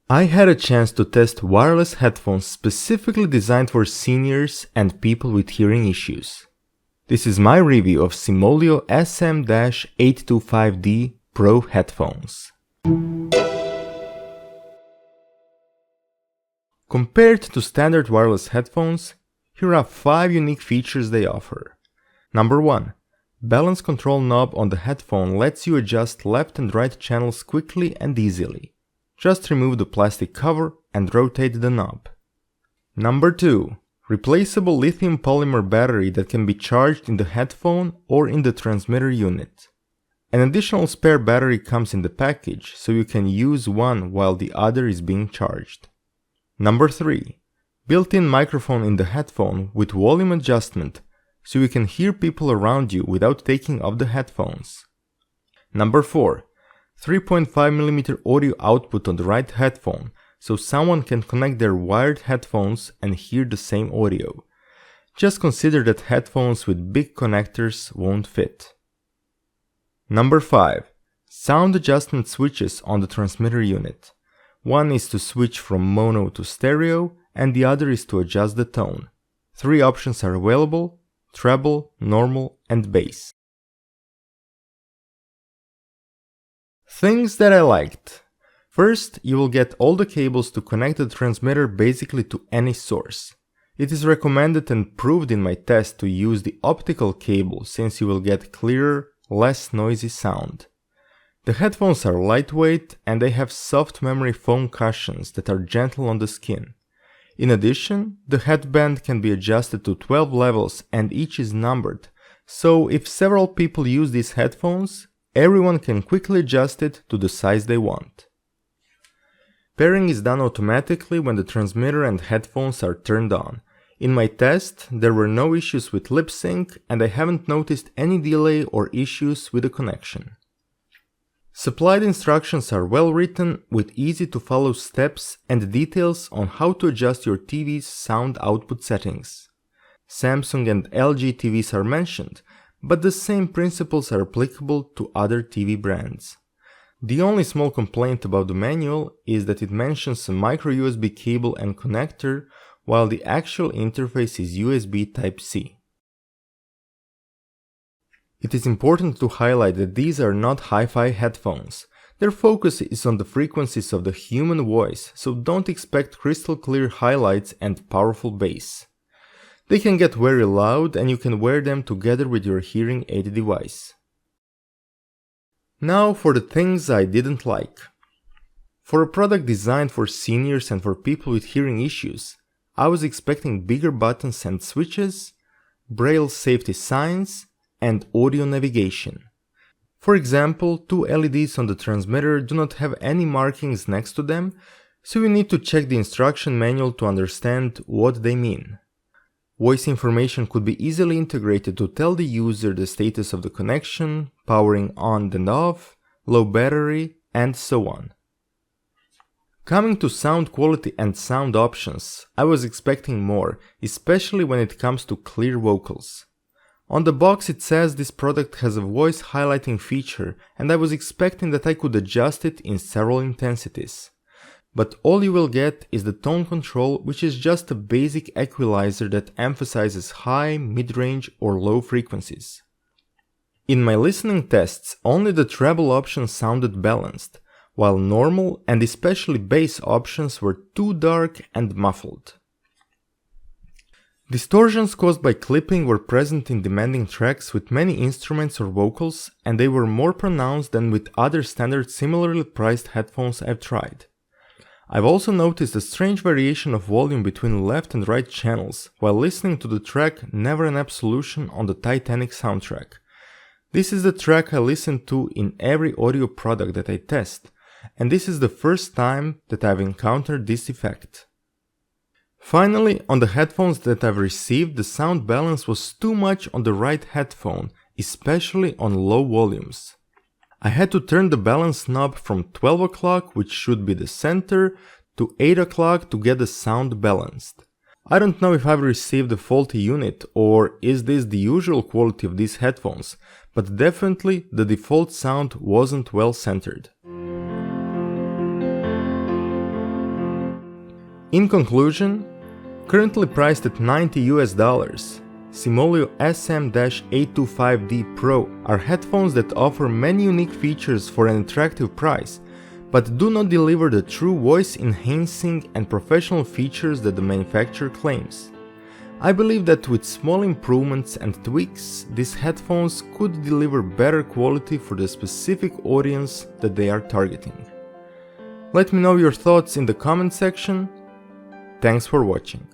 I had a chance to test wireless headphones specifically designed for seniors and people with hearing issues. This is my review of Simolio SM-825D Pro headphones. Compared to standard wireless headphones, here are 5 unique features they offer. Number 1. Balance control knob on the headphone lets you adjust left and right channels quickly and easily. Just remove the plastic cover and rotate the knob. Number 2. Replaceable lithium polymer battery that can be charged in the headphone or in the transmitter unit. An additional spare battery comes in the package, so you can use one while the other is being charged. Number 3. Built-in microphone in the headphone with volume adjustment, so you can hear people around you without taking off the headphones. Number 4. 3.5mm audio output on the right headphone, so someone can connect their wired headphones and hear the same audio. Just consider that headphones with big connectors won't fit. Number 5. Sound adjustment switches on the transmitter unit. One is to switch from mono to stereo, and the other is to adjust the tone. 3 options are available: treble, normal, and bass. Things that I liked. First, you will get all the cables to connect the transmitter basically to any source. It is recommended and proved in my test to use the optical cable since you will get clearer, less noisy sound. The headphones are lightweight and they have soft memory foam cushions that are gentle on the skin. In addition, the headband can be adjusted to 12 levels and each is numbered, so if several people use these headphones, everyone can quickly adjust it to the size they want. Pairing is done automatically when the transmitter and headphones are turned on. In my test, there were no issues with lip sync and I haven't noticed any delay or issues with the connection. Supplied instructions are well written with easy to follow steps and details on how to adjust your TV's sound output settings. Samsung and LG TVs are mentioned, but the same principles are applicable to other TV brands. The only small complaint about the manual is that it mentions a micro USB cable and connector, while the actual interface is USB Type-C. It is important to highlight that these are not hi-fi headphones. Their focus is on the frequencies of the human voice, so don't expect crystal clear highlights and powerful bass. They can get very loud and you can wear them together with your hearing aid device. Now for the things I didn't like. For a product designed for seniors and for people with hearing issues, I was expecting bigger buttons and switches, braille safety signs, and audio navigation. For example, 2 LEDs on the transmitter do not have any markings next to them, so you need to check the instruction manual to understand what they mean. Voice information could be easily integrated to tell the user the status of the connection, powering on and off, low battery, and so on. Coming to sound quality and sound options, I was expecting more, especially when it comes to clear vocals. On the box it says this product has a voice highlighting feature and I was expecting that I could adjust it in several intensities. But all you will get is the tone control, which is just a basic equalizer that emphasizes high, mid-range or low frequencies. In my listening tests, only the treble option sounded balanced, while normal and especially bass options were too dark and muffled. Distortions caused by clipping were present in demanding tracks with many instruments or vocals, and they were more pronounced than with other standard similarly priced headphones I've tried. I've also noticed a strange variation of volume between left and right channels while listening to the track Never an Absolution on the Titanic soundtrack. This is the track I listen to in every audio product that I test, and this is the first time that I've encountered this effect. Finally, on the headphones that I've received, the sound balance was too much on the right headphone, especially on low volumes. I had to turn the balance knob from 12 o'clock, which should be the center, to 8 o'clock to get the sound balanced. I don't know if I've received a faulty unit or is this the usual quality of these headphones, but definitely the default sound wasn't well centered. In conclusion, currently priced at $90 US, Simolio SM-825D Pro are headphones that offer many unique features for an attractive price, but do not deliver the true voice-enhancing and professional features that the manufacturer claims. I believe that with small improvements and tweaks, these headphones could deliver better quality for the specific audience that they are targeting. Let me know your thoughts in the comment section. Thanks for watching.